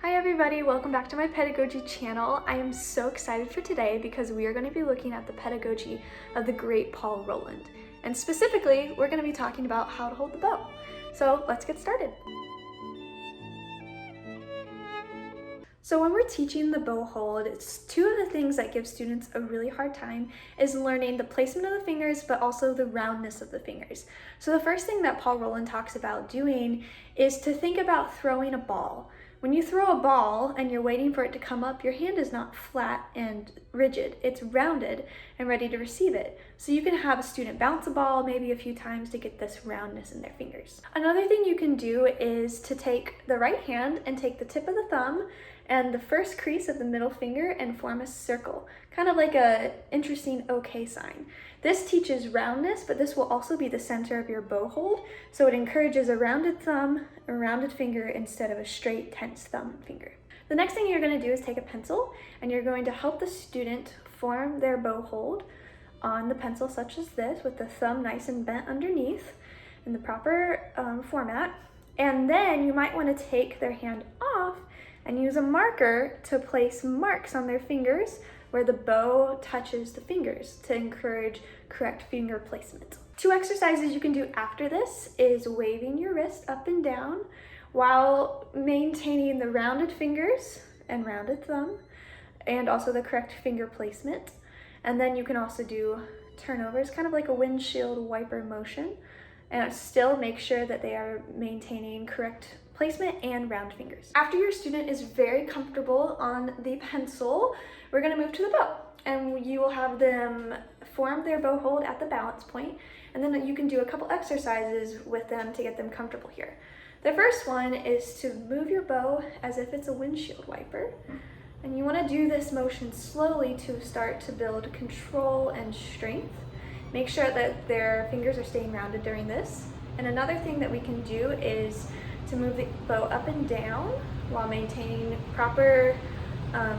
Hi everybody, welcome back to my Pedagogy channel. I am so excited for today because we are going to be looking at the pedagogy of the great Paul Rolland. And specifically, we're going to be talking about how to hold the bow. So let's get started. So when we're teaching the bow hold, it's two of the things that give students a really hard time is learning the placement of the fingers, but also the roundness of the fingers. So the first thing that Paul Rolland talks about doing is to think about throwing a ball. When you throw a ball and you're waiting for it to come up, your hand is not flat and rigid. It's rounded and ready to receive it. So you can have a student bounce a ball maybe a few times to get this roundness in their fingers. Another thing you can do is to take the right hand and take the tip of the thumb and the first crease of the middle finger and form a circle, kind of like a interesting OK sign. This teaches roundness, but this will also be the center of your bow hold, so it encourages a rounded thumb, a rounded finger, instead of a straight, tense thumb finger. The next thing you're going to do is take a pencil, and you're going to help the student form their bow hold on the pencil such as this, with the thumb nice and bent underneath in the proper format. And then you might want to take their hand off and use a marker to place marks on their fingers where the bow touches the fingers to encourage correct finger placement. Two exercises you can do after this is waving your wrist up and down while maintaining the rounded fingers and rounded thumb and also the correct finger placement. And then you can also do turnovers, kind of like a windshield wiper motion, and still make sure that they are maintaining correct placement and round fingers. After your student is very comfortable on the pencil, we're going to move to the bow, and you will have them form their bow hold at the balance point, and then you can do a couple exercises with them to get them comfortable here. The first one is to move your bow as if it's a windshield wiper, and you want to do this motion slowly to start to build control and strength. Make sure that their fingers are staying rounded during this. And another thing that we can do is to move the bow up and down while maintaining proper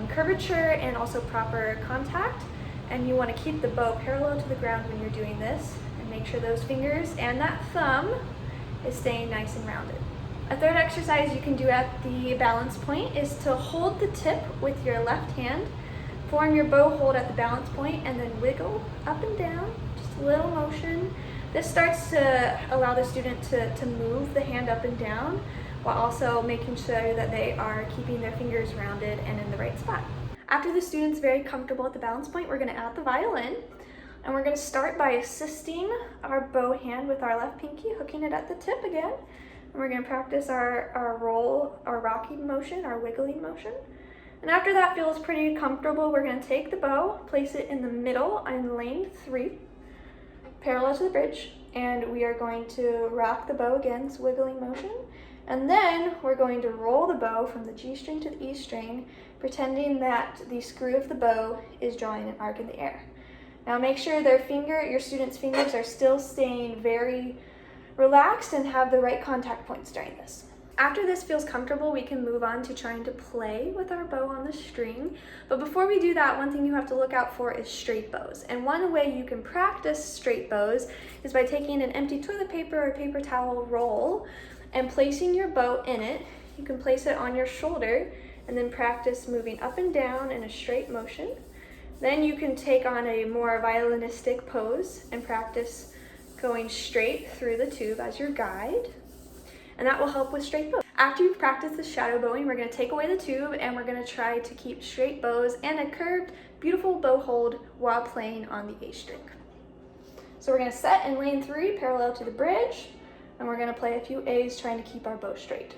curvature and also proper contact. And you want to keep the bow parallel to the ground when you're doing this, and make sure those fingers and that thumb is staying nice and rounded. A third exercise you can do at the balance point is to hold the tip with your left hand, form your bow hold at the balance point, and then wiggle up and down, just a little motion. This starts to allow the student to move the hand up and down while also making sure that they are keeping their fingers rounded and in the right spot. After the student's very comfortable at the balance point, we're going to add the violin, and we're going to start by assisting our bow hand with our left pinky, hooking it at the tip again, and we're going to practice our roll, our rocking motion, our wiggling motion. And after that feels pretty comfortable, we're going to take the bow, place it in the middle in lane 3, parallel to the bridge, and we are going to rock the bow again, this wiggling motion. And then we're going to roll the bow from the G string to the E string, pretending that the screw of the bow is drawing an arc in the air. Now make sure your student's fingers are still staying very relaxed and have the right contact points during this. After this feels comfortable, we can move on to trying to play with our bow on the string. But before we do that, one thing you have to look out for is straight bows. And one way you can practice straight bows is by taking an empty toilet paper or paper towel roll and placing your bow in it. You can place it on your shoulder and then practice moving up and down in a straight motion. Then you can take on a more violinistic pose and practice going straight through the tube as your guide. And that will help with straight bows. After you've practiced the shadow bowing, we're going to take away the tube and we're going to try to keep straight bows and a curved, beautiful bow hold while playing on the A string. So we're going to set in lane 3, parallel to the bridge, and we're going to play a few A's trying to keep our bow straight.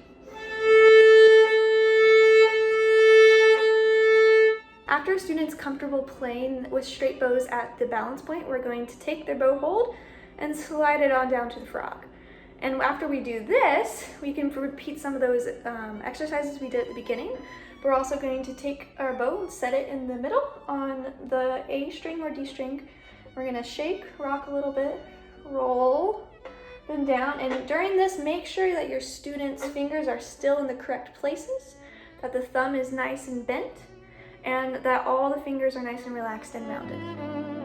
After a student's comfortable playing with straight bows at the balance point, we're going to take their bow hold and slide it on down to the frog. And after we do this, we can repeat some of those exercises we did at the beginning. We're also going to take our bow and set it in the middle on the A string or D string. We're going to shake, rock a little bit, roll, and down. And during this, make sure that your student's fingers are still in the correct places, that the thumb is nice and bent, and that all the fingers are nice and relaxed and rounded.